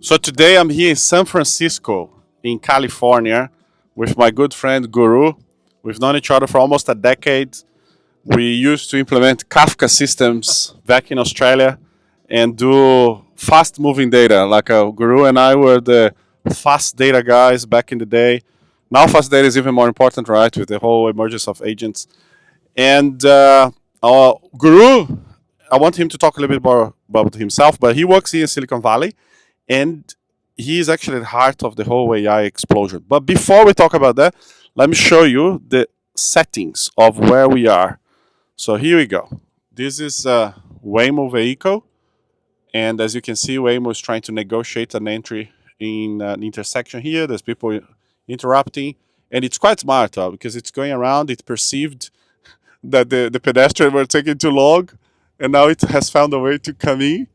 So today I'm here in San Francisco, in California, with my good friend Guru. We've known each other for almost a decade. We used to implement Kafka systems back in Australia and do fast moving data. Like Guru and I were the fast data guys back in the day. Now, fast data is even more important, right, with the whole emergence of agents. And our Guru, I want him to talk a little bit more about himself, but he works here in Silicon Valley and he is actually the heart of the whole AI explosion. But before we talk about that, let me show you the settings of where we are. So here we go. This is a Waymo vehicle, and as you can see, Waymo is trying to negotiate an entry in an intersection here. There's people interrupting, and it's quite smart because it's going around. It perceived that the pedestrian were taking too long, and now it has found a way to come in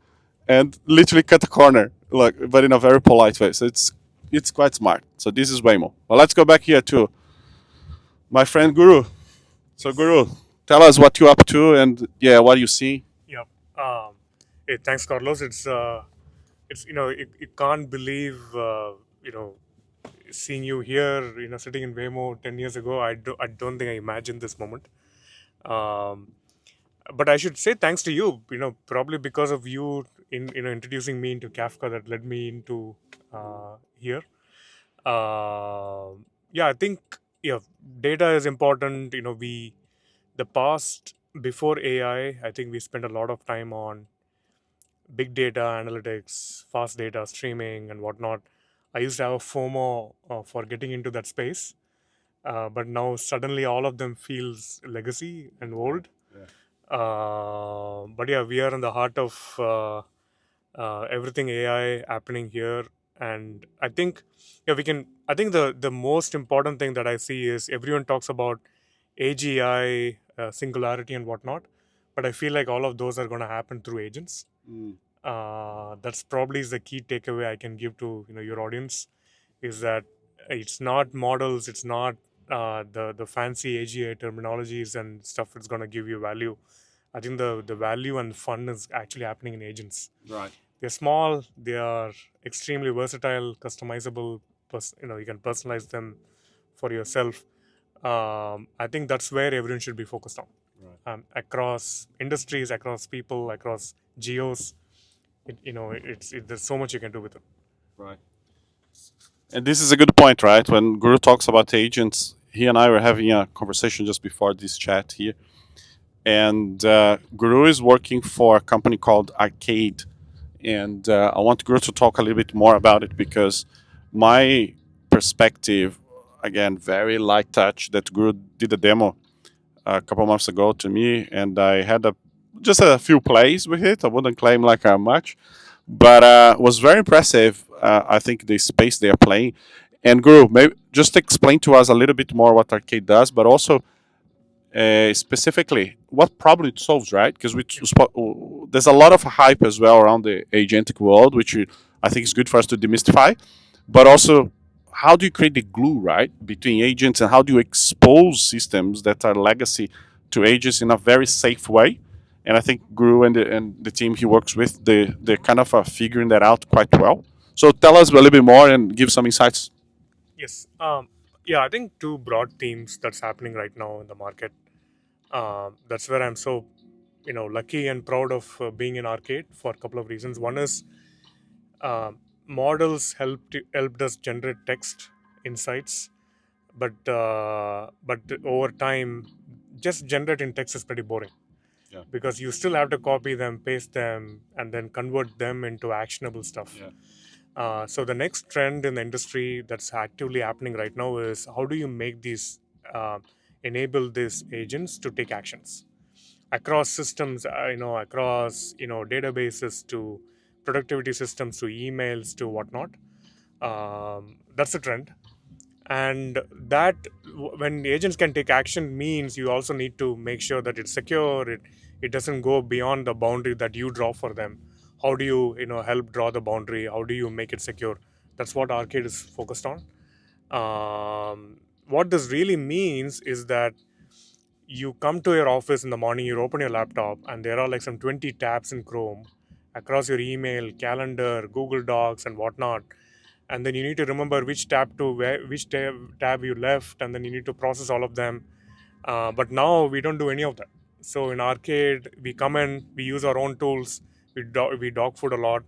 and literally cut a corner, like, but in a very polite way. So it's quite smart. So this is Waymo. Well, let's go back here to my friend Guru. So Guru, tell us what you're up to and yeah, what you see. Yeah. Hey, thanks, Carlos. It's you can't believe you know seeing you here. Sitting in Waymo 10 years ago. I don't think I imagined this moment. Um, but I should say thanks to you. Probably because of you in introducing me into Kafka that led me into here. Yeah, I think data is important. The past before AI, I think we spent a lot of time on big data analytics, fast data streaming, and whatnot. I used to have a FOMO for getting into that space, but now suddenly all of them feels legacy and old. Yeah. But yeah, we are in the heart of everything AI happening here, and I think yeah we can. I think the most important thing that I see is everyone talks about AGI, singularity, and whatnot, but I feel like all of those are going to happen through agents. Mm. That's probably is the key takeaway I can give to your audience is that it's not models, it's not the fancy AGI terminologies and stuff that's going to give you value. I think the value and fun is actually happening in agents. Right. They're small, they are extremely versatile, customizable. You can personalize them for yourself. I think that's where everyone should be focused on, Right. across industries, across people, across geos. There's so much you can do with it. Right. And this is a good point, right? When Guru talks about agents, he and I were having a conversation just before this chat here, and Guru is working for a company called Arcade, and I want Guru to talk a little bit more about it because my perspective, again, very light touch. That Guru did a demo a couple months ago to me, and I had just a few plays with it. I wouldn't claim like much, but was very impressive. I think the space they are playing. And Guru, maybe just explain to us a little bit more what Arcade does, but also specifically what problem it solves, right? Because Yeah. there's a lot of hype as well around the agentic world, which I think is good for us to demystify. But also, how do you create the glue, right, between agents, and how do you expose systems that are legacy to agents in a very safe way? And I think Guru and the team he works with, they're kind of figuring that out quite well. So tell us a little bit more and give some insights. Yes. Yeah, I think two broad themes that's happening right now in the market. That's where I'm so lucky and proud of being in Arcade for a couple of reasons. One is uh, models helped us generate text insights, but over time, just generating text is pretty boring Yeah. because you still have to copy them, paste them, and then convert them into actionable stuff. Yeah. So the next trend in the industry that's actively happening right now is how do you make these uh, enable these agents to take actions across systems, across databases to productivity systems to emails to whatnot. That's the trend, and that when agents can take action means you also need to make sure that it's secure. It doesn't go beyond the boundary that you draw for them. How do you help draw the boundary? How do you make it secure? That's what Arcade is focused on. What this really means is that you come to your office in the morning, you open your laptop, and there are like some 20 tabs in Chrome, across your email, calendar, Google Docs, and whatnot. And then you need to remember which tab to which tab you left, and then you need to process all of them. But now we don't do any of that. So in Arcade, we come in, we use our own tools, we dog food a lot.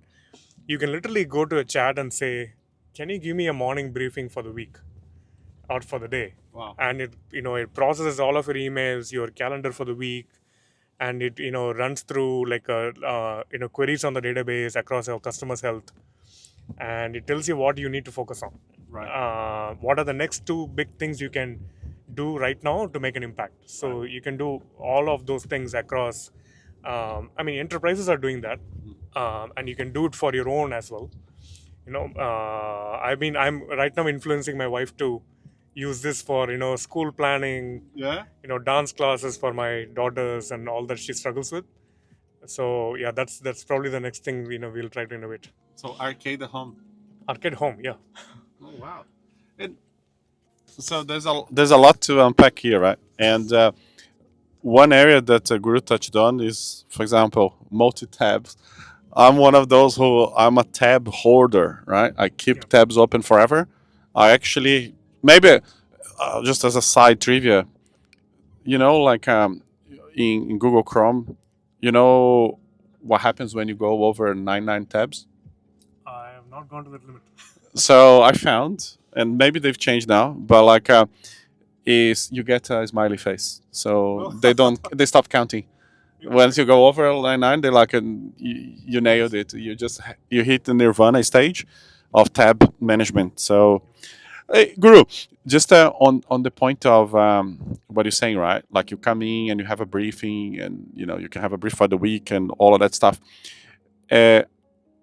You can literally go to a chat and say, "Can you give me a morning briefing for the week or for the day?" Wow. And it processes all of your emails, your calendar for the week, and it runs through like a queries on the database across your customers' health, and it tells you what you need to focus on. Right. What are the next two big things you can do right now to make an impact? So Right. you can do all of those things across. Enterprises are doing that, and you can do it for your own as well. I'm right now influencing my wife to use this for school planning, Yeah. dance classes for my daughters and all that she struggles with. So yeah, that's probably the next thing we'll try to innovate. So arcade at home. Arcade home, yeah. Oh wow. And so there's a lot to unpack here, right? And one area that Guru touched on is, for example, multi tabs. I'm one of those who I'm a tab hoarder, right? I Yeah. keep tabs open forever. I actually maybe just as a side trivia, like in Google Chrome, you know what happens when you go over 99 tabs? I have not gone to that limit. So I found, and maybe they've changed now, but like is you get a smiley face. So they stop counting. Once you go over line 9, they're like, you nailed it. You hit the nirvana stage of tab management. So, hey, Guru, just on the point of what you're saying, right? Like you come in and you have a briefing, and you can have a brief for the week and all of that stuff. Uh,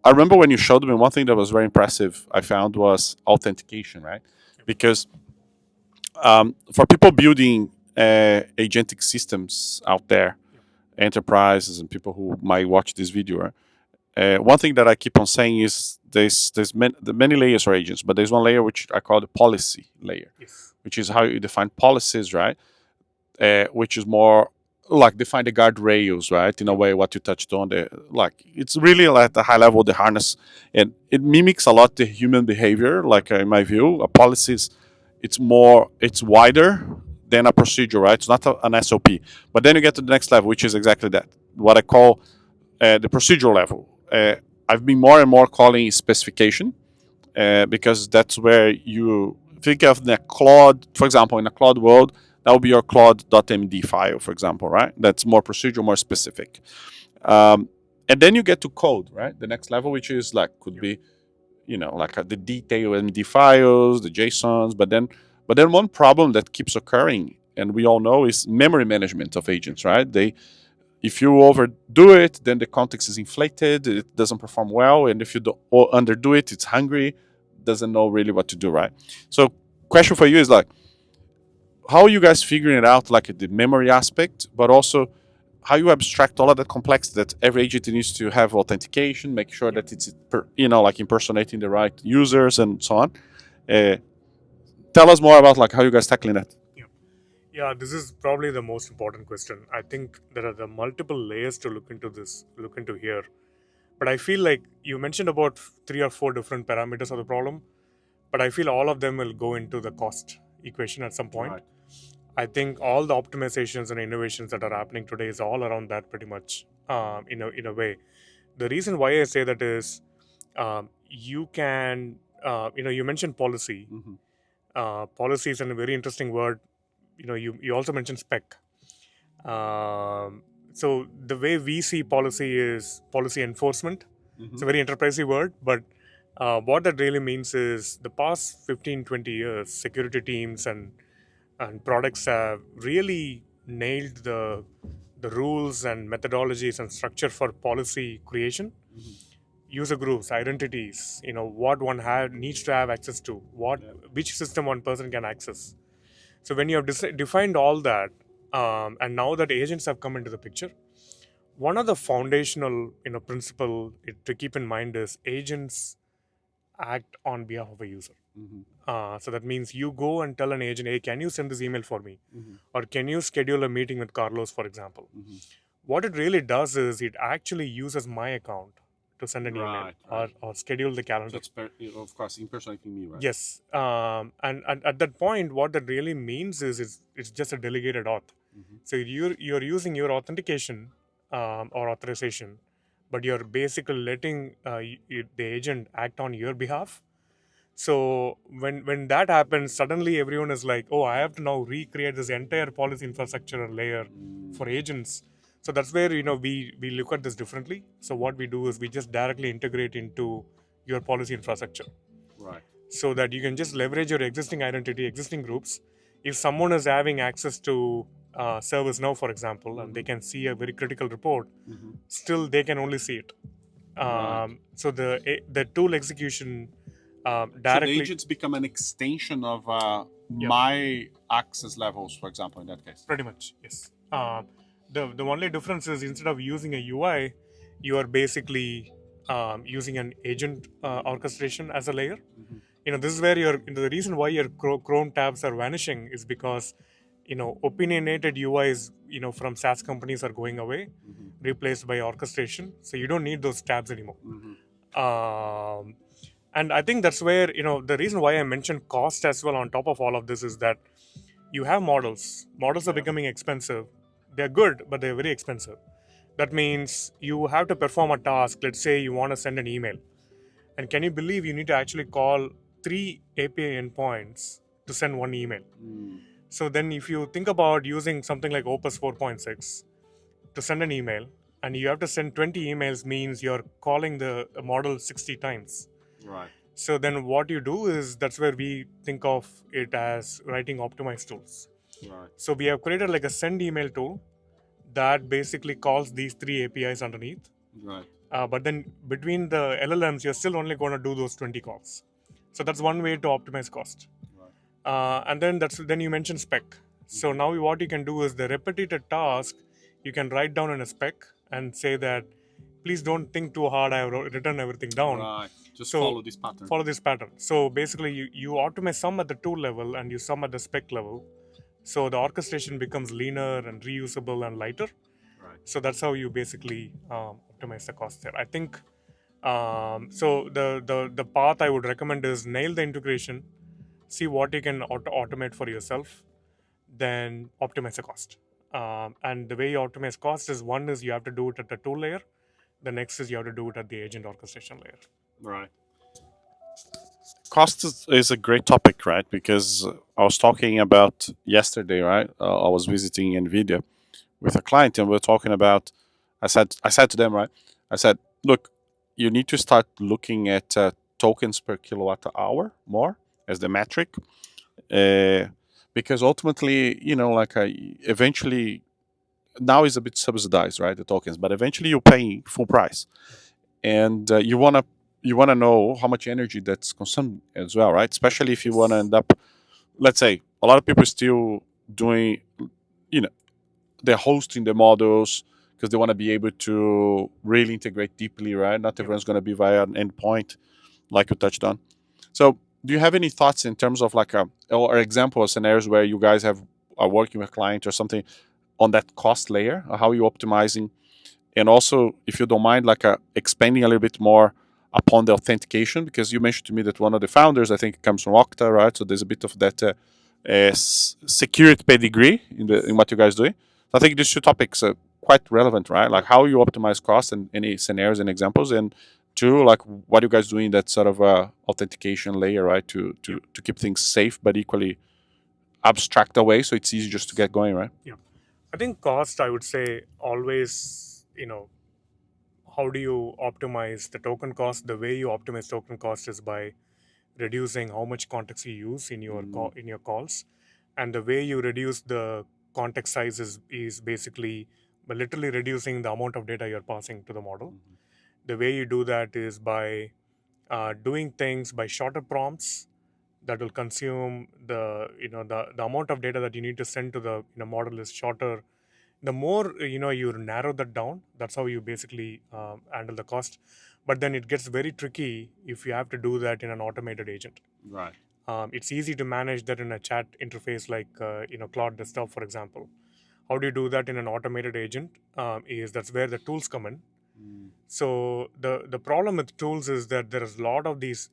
I remember when you showed me one thing that was very impressive. I found was authentication, right? Because for people building agentic systems out there, enterprises and people who might watch this video, right? One thing that I keep on saying is many layers for agents, but there's one layer which I call the policy layer, Yes. which is how you define policies, right? Which is more like define the guardrails, right? In a way, what you touched on, like it's really like the high level, the harness, and it mimics a lot the human behavior. Like in my view, a policy is it's wider than a procedure, right? It's not an SOP, but then you get to the next level, which is exactly that, what I call the procedural level. I've been more and more calling specification because that's where you think of the Claude, for example, in a Claude world, that would be your Claude.md file, for example, right? That's more procedural, more specific. Um, and then you get to code, right? The next level, which is like could be, like the detail MD files, the JSONs, but then one problem that keeps occurring, and we all know, is memory management of agents, right? If you overdo it, then the context is inflated, it doesn't perform well, and if you underdo it, it's hungry, doesn't know really what to do, right? So, question for you is like, how are you guys figuring it out, like the memory aspect, but also how you abstract all of that complexity that every agent needs to have authentication, make sure that it's like impersonating the right users and so on. Uh, Tell us more about like how you guys tackling that. Yeah. Yeah, this is probably the most important question. I think there are the multiple layers to look into here. But I feel like you mentioned about three or four different parameters of the problem, but I feel all of them will go into the cost equation at some point. Right. I think all the optimizations and innovations that are happening today is all around that pretty much, in a way. The reason why I say that is, you can, you mentioned policy. Mm-hmm. Policy is a very interesting word. You also mentioned spec. Um, so the way we see policy is policy enforcement. It's Mm-hmm. a very enterprisey word, but what that really means is the past 15, 20 years, security teams and products have really nailed the rules and methodologies and structure for policy creation. Mm-hmm. User groups, identities, what one needs to have access to, Yeah. which system one person can access. So when you have defined all that, and now that agents have come into the picture, one of the foundational principle to keep in mind is agents act on behalf of a user. Mm-hmm. So that means you go and tell an agent, "Hey, can you send this email for me?" Mm-hmm. Or "Can you schedule a meeting with Carlos?" For example. Mm-hmm. What it really does is it actually uses my account to send an email Right, right. or schedule the So calendar. it's of course impersonating me, right? Yes, and at that point, what that really means is it's just a delegated auth. Hmm. So you're using your authentication or authorization, but you're basically letting the agent act on your behalf. So when that happens, suddenly everyone is like, oh, I have to now recreate this entire policy infrastructure layer for agents. So that's where we look at this differently. So what we do is we just directly integrate into your policy infrastructure Right. so that you can just leverage your existing identity, existing groups. If someone is having access to ServiceNow, for example, and they Hmm. can see a very critical report, Hmm. still they can only see it. Right. So the tool execution So the directly. agents become an extension of Yep, my access levels, for example, in that case. pretty much, yes. The only difference is instead of using a UI, you are basically using an agent orchestration as a layer. Hmm. This is where the reason why your Chrome tabs are vanishing is because opinionated UIs from SaaS companies are going away, Hmm. replaced by orchestration. So you don't need those tabs anymore. Hmm. Um, and I think that's where the reason why I mentioned cost as well on top of all of this is that you have models are Yeah. becoming expensive. They're good, but they're very expensive. That means you have to perform a task. Let's say you want to send an email, and can you believe you need to actually call 3 API endpoints to send one email? Mm. So then if you think about using something like Opus 4.6 to send an email, and you have to send 20 emails, means you're calling the model 60 times. Right. So then what you do is that's where we think of it as writing optimized tools. Right. So we have created like a send email tool that basically calls these 3 APIs underneath. Right. But then between the LLMs, you're still only going to do those 20 calls. So that's one way to optimize cost. Right. And then you mentioned spec. So now what you can do is the repetitive task you can write down in a spec and say that please don't think too hard. I have written everything down. Right. Just So follow this pattern. follow this pattern. So basically, you automate some at the tool level and you some at the spec level. So the orchestration becomes leaner and reusable and lighter. Right. So that's how you basically optimize the cost there. I think so. The path I would recommend is nail the integration, see what you can automate for yourself, then optimize the cost. And the way you optimize cost is one is you have to do it at the tool layer. The next is you have to do it at the agent orchestration layer. Right. Cost is a great topic, right? Because I was talking about yesterday, right? I was visiting NVIDIA with a client, and we are talking about. I said to them, right? I said, look, you need to start looking at tokens per kilowatt hour more as the metric, uh, because ultimately, like eventually now is a bit subsidized, right? The tokens, but eventually you pay full price, and you wanna know how much energy that's consumed as well, right? Especially if you wanna Yes. end up, let's say, a lot of people still doing, you know, they're hosting the models because they want to be able to really integrate deeply, right? Not Yep. everyone's going to be via an endpoint, like you touched on. So, do you have any thoughts in terms of like a or example of scenarios where you guys are working with a client or something on that cost layer? How are you optimizing? And also, if you don't mind, like expanding a little bit more upon the authentication, because you mentioned to me that one of the founders, I think, comes from Okta, right? So there's a bit of that security pedigree in what you guys doing. So I think these two topics are quite relevant, right? Like Yep. how you optimize costs and any scenarios and examples, and two, like what you guys doing that sort of authentication layer, right? To Yep. to to keep things safe but equally abstract away, so it's easy just to get going, right? Yeah. I think cost, I would say, always, how do you optimize the token cost? The way you optimize token cost is by reducing how much context you use in your Mm. in your calls, and the way you reduce the context size is basically by literally reducing the amount of data you're passing to the model. Mhm. The way you do that is by doing things by shorter prompts that will consume the amount of data that you need to send to the model is shorter. The more you narrow that down, that's how you basically handle the cost. But then it gets very tricky if you have to do that in an automated agent. Right. It's easy to manage that in a chat interface like Claude Desktop, for example. How do you do that in an automated agent? Is that's where the tools come in. So the problem with tools is that there is a lot of these.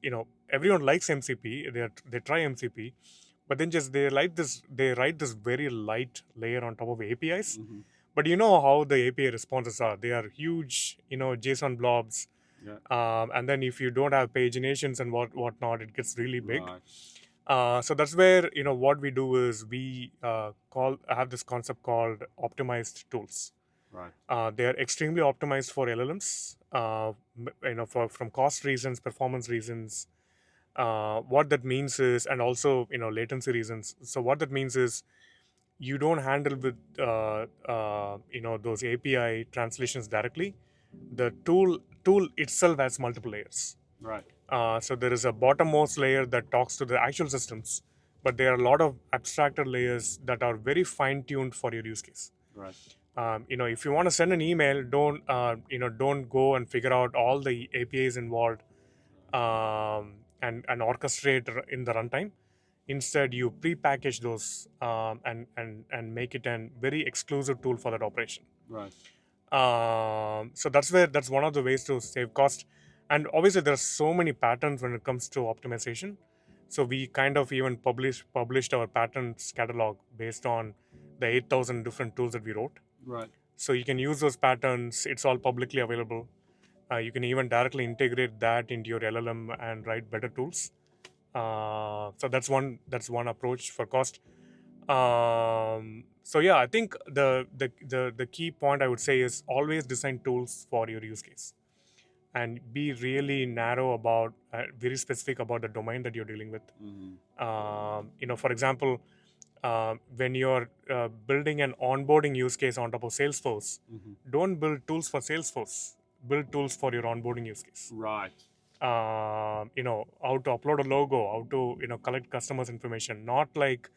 Everyone likes MCP. They try MCP, but then just they write this very light layer on top of APIs. But you know how the API responses are. They are huge, JSON blobs. And then if you don't have paginations and whatnot, it gets really big. So that's where what we do is we call have this concept called optimized tools. They are extremely optimized for LLMs. From cost reasons, performance reasons. What that means is, and also latency reasons. So what that means is, you don't handle with those API translations directly. The tool itself has multiple layers. So there is a bottommost layer that talks to the actual systems, but there are a lot of abstracted layers that are very fine tuned for your use case. If you want to send an email, don't go and figure out all the APIs involved, and orchestrate in the runtime. Instead, you pre-package those, and make it a very exclusive tool for that operation. So that's one of the ways to save cost. And obviously, there are so many patterns when it comes to optimization. So we kind of even published our patterns catalog based on the 8,000 different tools that we wrote. So you can use those patterns. It's all publicly available. You can even directly integrate that into your LLM and write better tools. So that's one approach for cost. So yeah, I think the key point I would say is always design tools for your use case, and be really narrow about, very specific about the domain that you're dealing with. For example, when you're building an onboarding use case on top of Salesforce, don't build tools for Salesforce. Build tools for your onboarding use case. How to upload a logo, how to collect customers' information. Not like,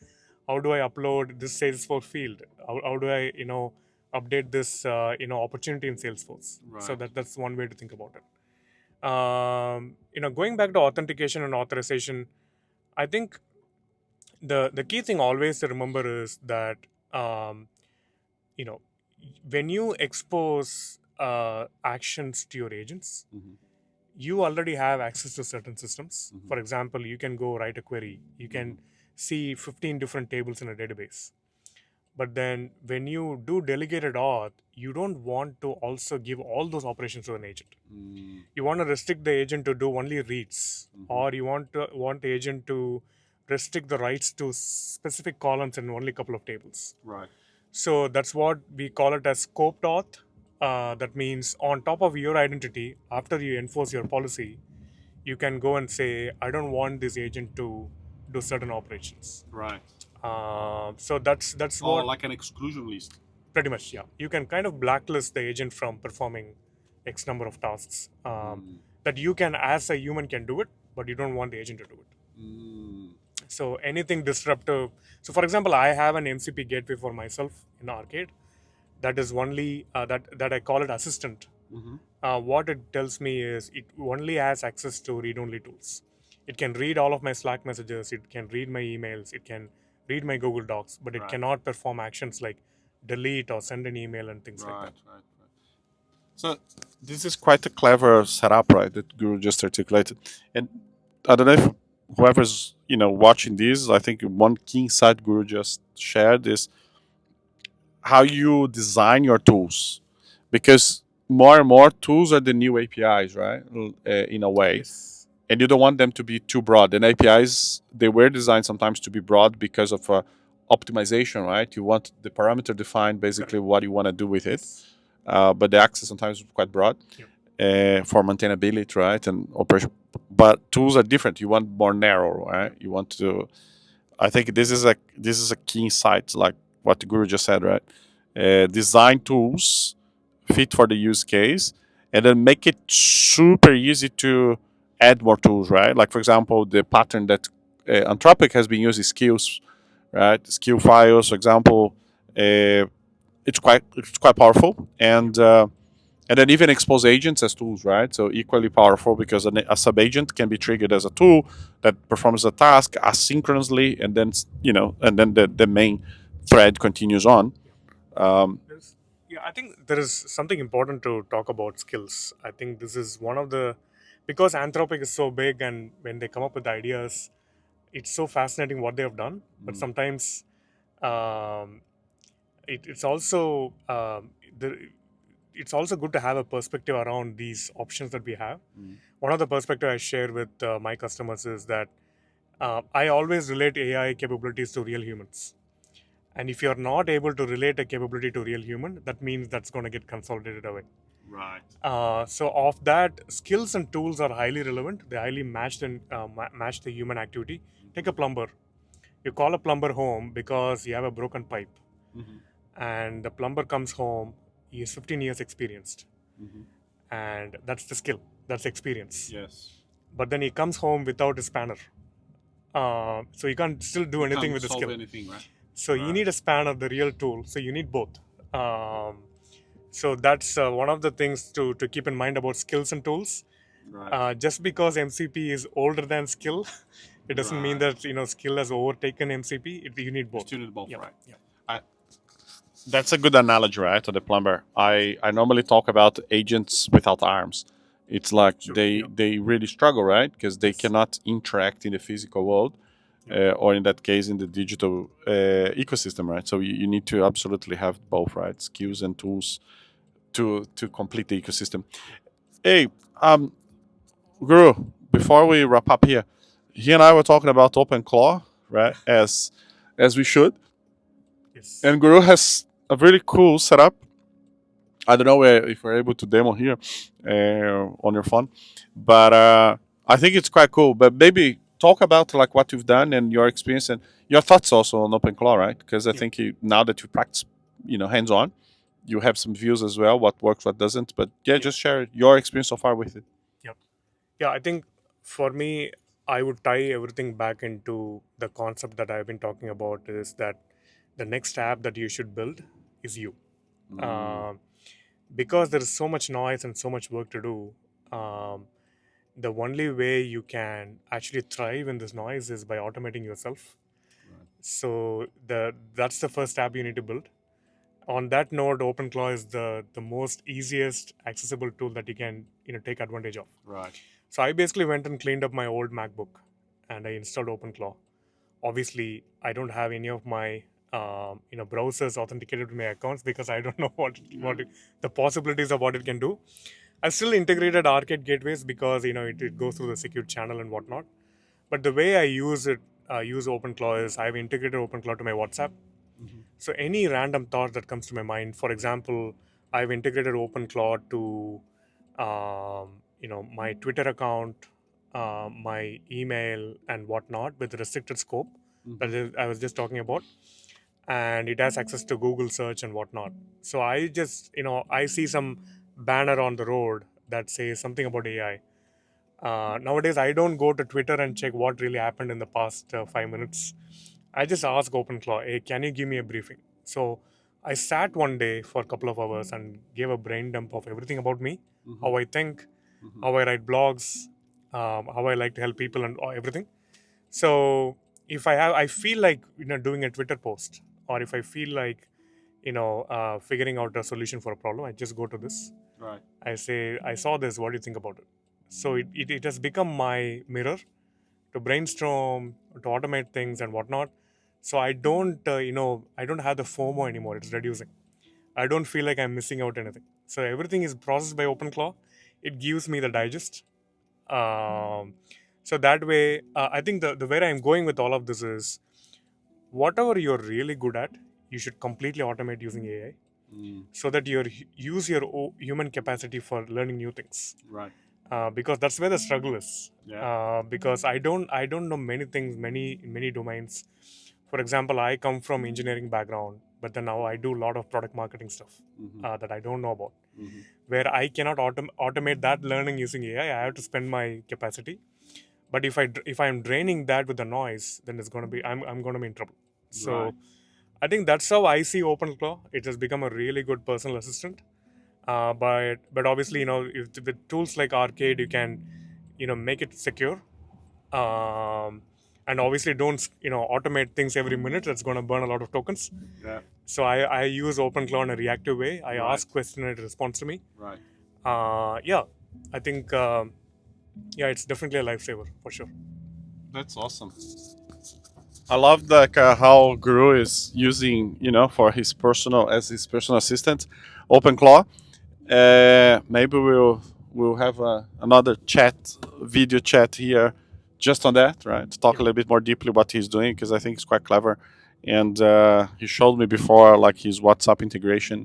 how do I upload this Salesforce field? How do I update this opportunity in Salesforce? So that's one way to think about it. Going back to authentication and authorization, I think the key thing always to remember is that, um, you know when you expose actions to your agents, you already have access to certain systems. For example, you can go write a query. You can see 15 different tables in a database. But then when you do delegated auth, you don't want to also give all those operations to an agent. You want to restrict the agent to do only reads, or you want the agent to restrict the writes to specific columns in only a couple of tables. So that's what we call it as scoped auth. That means on top of your identity, after you enforce your policy, you can go and say, I don't want this agent to do certain operations. So that's what, Like an exclusion list. pretty much, yeah. You can kind of blacklist the agent from performing X number of tasks, that you can, as a human, can do it, but you don't want the agent to do it. So anything disruptive. So for example, I have an MCP gateway for myself in Arcade. That is only that I call it assistant. What it tells me is it only has access to read-only tools. It can read all of my Slack messages. It can read my emails. It can read my Google Docs, but it cannot perform actions like delete or send an email and things like that. So this is quite a clever setup, right? That Guru just articulated. And I don't know if whoever's watching this, I think one key insight Guru just shared is how you design your tools, because more and more tools are the new APIs, right? In a way, Yes. and you don't want them to be too broad. And APIs, they were designed sometimes to be broad because of optimization, right? You want the parameter defined, basically what you want to do with it, Yes. but the access sometimes is quite broad. Yep. For maintainability, right, and operation. But tools are different. You want more narrow, right? You want to. I think this is a key insight, like what the Guru just said, right? Design tools fit for the use case, and then make it super easy to add more tools, right? Like for example, the pattern that Anthropic has been using, skills, right? Skill files, for example, it's quite powerful, and then even expose agents as tools, right? So equally powerful, because a sub agent can be triggered as a tool that performs a task asynchronously, and then the main thread continues on. Um, There's, Yeah, I think there is something important to talk about skills. I think this is one of the, because Anthropic is so big, and when they come up with ideas, it's so fascinating what they have done. But Mm, sometimes um, it's also the, it's also good to have a perspective around these options that we have. mm, One of the perspective I share with my customers is that I always relate AI capabilities to real humans. And if you're not able to relate a capability to real human, that means that's going to get consolidated away. right. So of that, skills and tools are highly relevant. They highly match and match the human activity. Take a plumber. You call a plumber home because you have a broken pipe, Mm-hmm. and the plumber comes home. He is 15 years experienced, Mm-hmm. and that's the skill. That's experience. Yes. But then he comes home without a spanner, so you can't still do You anything can't with the solve skill. anything, right? So you Right. need a spanner, the real tool. So you need both. So that's one of the things to keep in mind about skills and tools. Right. Just because MCP is older than skill, it doesn't mean Right. that skill has overtaken MCP. You need You both. still need both, Yep. right? Yep. I, that's a good analogy, right? To the plumber. I normally talk about agents without arms. It's like Sure. they Yeah. they really struggle, right? Because they Yes. cannot interact in the physical world, Yep. or in that case, in the digital ecosystem, right? So you need to absolutely have both, right? Skills and tools to complete the ecosystem. Hey, um, Guru, before we wrap up here, he and I were talking about OpenClaw, right? As we should. Yes. And Guru has a really cool setup. I don't know if we're able to demo here on your phone, but I think it's quite cool. But maybe talk about like what you've done and your experience and your thoughts also on OpenClaw, right? Because I Yep. think now that you practice, hands on, you have some views as well, what works, what doesn't. But yeah, Yep. just share your experience so far with it. Yep. Yeah. I think for me, I would tie everything back into the concept that I've been talking about, is that the next app that you should build is you. Mm, Um, because there is so much noise and so much work to do. Um, the only way you can actually thrive in this noise is by automating yourself. right. So that's the first app you need to build. On that note, OpenClaw is the most easiest accessible tool that you can take advantage of. Right. So I basically went and cleaned up my old MacBook, and I installed OpenClaw. Obviously, I don't have any of my browsers authenticated to my accounts because I don't know Yeah. the possibilities of what it can do. I still integrated arcade gateways because it goes through the secure channel and whatnot. But the way I use OpenClaw is I've integrated OpenClaw to my WhatsApp. Hmm. So any random thought that comes to my mind, for example, I've integrated OpenClaw to my Twitter account, my email and whatnot with restricted scope that Hmm. I was just talking about, and it has access to Google search and whatnot. So I just I see some banner on the road that says something about AI. Nowadays, I don't go to Twitter and check what really happened in the past 5 minutes. I just ask OpenClaw, hey, can you give me a briefing? So I sat one day for a couple of hours and gave a brain dump of everything about me, Hmm. how I think, Hmm. how I write blogs, how I like to help people, and everything. So if I feel like doing a Twitter post, or if I feel like figuring out a solution for a problem, I just go to this. Right. I say, I saw this. What do you think about it? So it has become my mirror to brainstorm, to automate things and whatnot. So I don't have the FOMO anymore. It's reducing. I don't feel like I'm missing out anything. So everything is processed by OpenClaw. It gives me the digest. Um, so that way, I think the where I'm going with all of this is whatever you're really good at, you should completely automate using AI Mm, so that you use your human capacity for learning new things, right. because that's where the struggle is. Yeah. Because I don't know many things, many domains. For example, I come from engineering background, but then now I do a lot of product marketing stuff Hmm. that I don't know about, Hmm. where I cannot automate that learning using AI. I have to spend my capacity. But if I'm draining that with the noise, then I'm gonna be in trouble. Right. So I think that's how I see OpenClaw. It has become a really good personal assistant. But obviously, if with tools like Arcade, you can make it secure, um, and obviously don't automate things every minute. That's going to burn a lot of tokens. Yeah. So I use OpenClaw in a reactive way. I Right. ask question and it responds to me. Right. Yeah, I think yeah, it's definitely a lifesaver for sure. That's awesome. I love like how Guru is using, for his personal assistant, OpenClaw. Maybe we'll have another video chat here, just on that, right? To talk Yeah. a little bit more deeply what he's doing, because I think it's quite clever. And he showed me before, like his WhatsApp integration.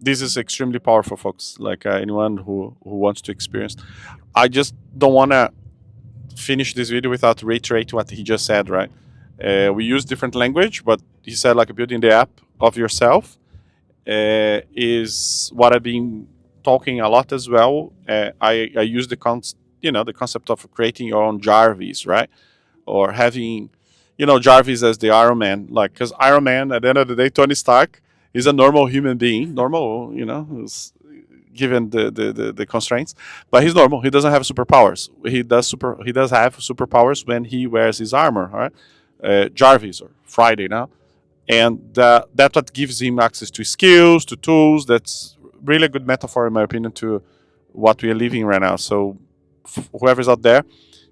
This is extremely powerful, folks. Like anyone who wants to experience. I just don't want to finish this video without reiterate what he just said, right? We use different language, but he said like building the app of yourself is what I've been talking a lot as well. I use the concept of creating your own Jarvis, right? Or having, Jarvis as the Iron Man, like, because Iron Man, at the end of the day, Tony Stark is a normal human being, normal, given the constraints, but he's normal. He doesn't have superpowers. He does have superpowers when he wears his armor, all right? Jarvis or Friday now, and that's what gives him access to skills, to tools. That's really a good metaphor, in my opinion, to what we are living right now. So whoever's out there,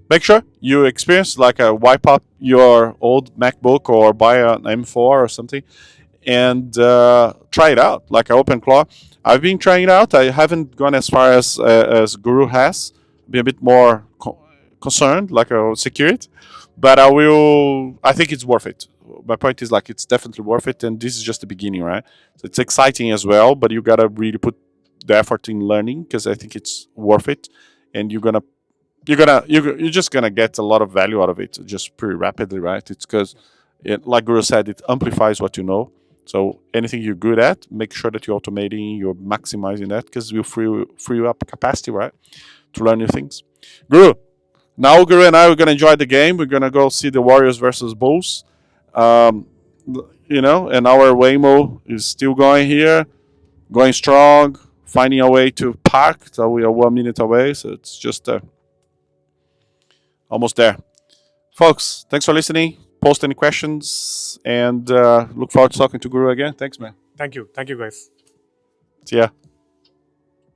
make sure you experience like a wipe up your old MacBook or buy an M4 or something and try it out like an OpenClaw. I've been trying it out. I haven't gone as far as Guru has. Be a bit more concerned, like security, but I will. I think it's worth it. My point is like it's definitely worth it, and this is just the beginning, right? So it's exciting as well, but you gotta really put the effort in learning because I think it's worth it, and you're just gonna get a lot of value out of it just pretty rapidly, right? It's because, like Guru said, it amplifies what you know. So anything you're good at, make sure that you're automating, you're maximizing that because will free you up capacity, right, to learn new things. Guru, now Guru and I are gonna enjoy the game. We're gonna go see the Warriors versus Bulls. Um, and our Waymo is still going here, going strong, finding a way to park. So we are 1 minute away, so it's just almost there. Folks, thanks for listening. Post any questions and look forward to talking to Guru again. Thanks, man. Thank you guys. See ya.